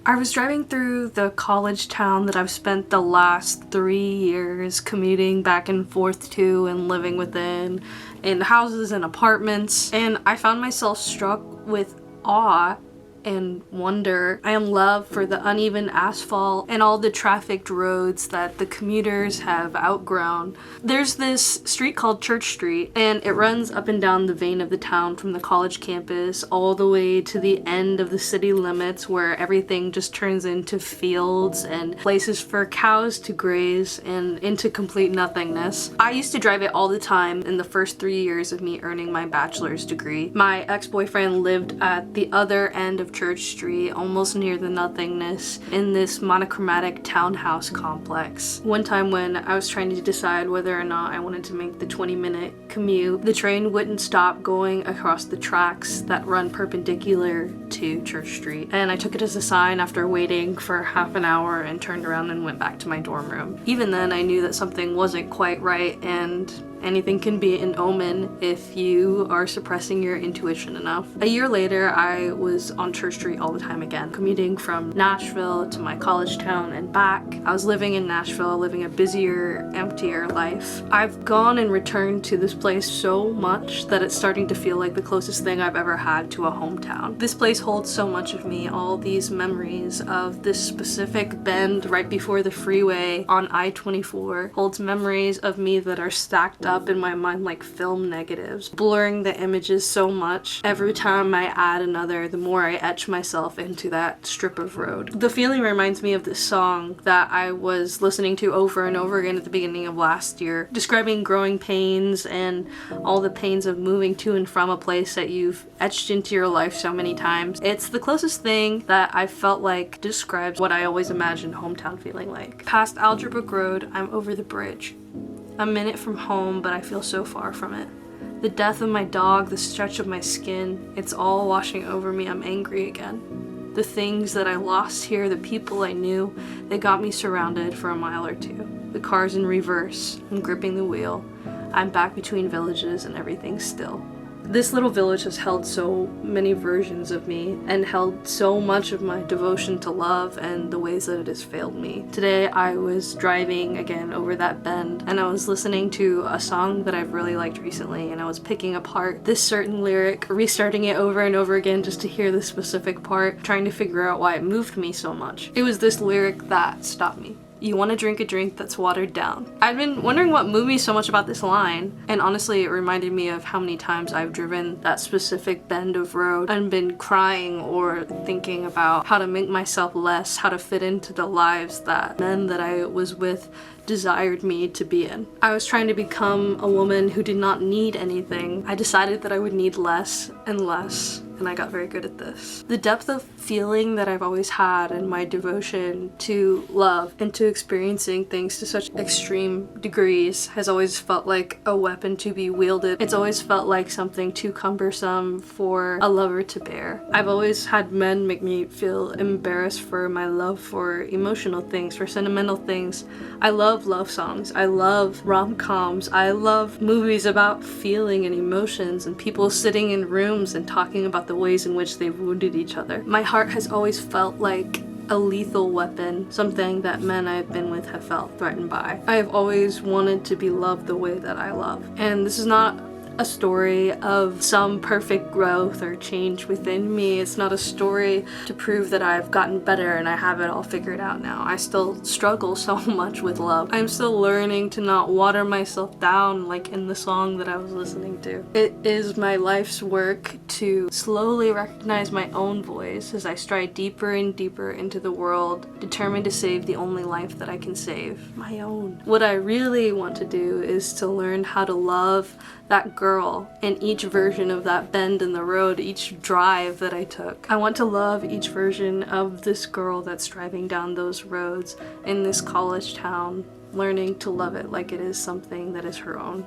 I was driving through the college town that I've spent the last 3 years commuting back and forth to and living within, in houses and apartments, and I found myself struck with awe and wonder and love for the uneven asphalt and all the trafficked roads that the commuters have outgrown. There's this street called Church Street, and it runs up and down the vein of the town from the college campus all the way to the end of the city limits, where everything just turns into fields and places for cows to graze and into complete nothingness. I used to drive it all the time in the first 3 years of me earning my bachelor's degree. My ex-boyfriend lived at the other end of Church Street, almost near the nothingness, in this monochromatic townhouse complex. One time when I was trying to decide whether or not I wanted to make the 20-minute commute, the train wouldn't stop going across the tracks that run perpendicular to Church Street, and I took it as a sign after waiting for half an hour and turned around and went back to my dorm room. Even then, I knew that something wasn't quite right, and anything can be an omen if you are suppressing your intuition enough. A year later, I was on Church Street all the time again, commuting from Nashville to my college town and back. I was living in Nashville, living a busier, emptier life. I've gone and returned to this place so much that it's starting to feel like the closest thing I've ever had to a hometown. This place holds so much of me, all these memories of this specific bend right before the freeway on I-24, holds memories of me that are stacked up in my mind like film negatives, blurring the images so much. Every time I add another, the more I etch myself into that strip of road. The feeling reminds me of this song that I was listening to over and over again at the beginning of last year, describing growing pains and all the pains of moving to and from a place that you've etched into your life so many times. It's the closest thing that I felt like describes what I always imagined hometown feeling like. Past Alderbrook Road, I'm over the bridge. A minute from home, but I feel so far from it. The death of my dog, the stretch of my skin, it's all washing over me. I'm angry again. The things that I lost here, the people I knew, they got me surrounded for a mile or two. The car's in reverse. I'm gripping the wheel. I'm back between villages and everything's still. This little village has held so many versions of me and held so much of my devotion to love and the ways that it has failed me. Today I was driving again over that bend and I was listening to a song that I've really liked recently, and I was picking apart this certain lyric, restarting it over and over again just to hear the specific part, trying to figure out why it moved me so much. It was this lyric that stopped me. You want to drink a drink that's watered down. I've been wondering what moved me so much about this line, and honestly it reminded me of how many times I've driven that specific bend of road and been crying or thinking about how to make myself less, how to fit into the lives that men that I was with desired me to be in. I was trying to become a woman who did not need anything. I decided that I would need less and less, and I got very good at this. The depth of feeling that I've always had and my devotion to love and to experiencing things to such extreme degrees has always felt like a weapon to be wielded. It's always felt like something too cumbersome for a lover to bear. I've always had men make me feel embarrassed for my love for emotional things, for sentimental things. I love love songs. I love rom-coms. I love movies about feeling and emotions and people sitting in rooms and talking about the ways in which they've wounded each other. My heart has always felt like a lethal weapon, something that men I've been with have felt threatened by. I have always wanted to be loved the way that I love. And this is not a story of some perfect growth or change within me. It's not a story to prove that I've gotten better and I have it all figured out now. I still struggle so much with love. I'm still learning to not water myself down like in the song that I was listening to. It is my life's work to slowly recognize my own voice as I stride deeper and deeper into the world, determined to save the only life that I can save, my own. What I really want to do is to learn how to love that girl in each version of that bend in the road, each drive that I took. I want to love each version of this girl that's driving down those roads in this college town, learning to love it like it is something that is her own.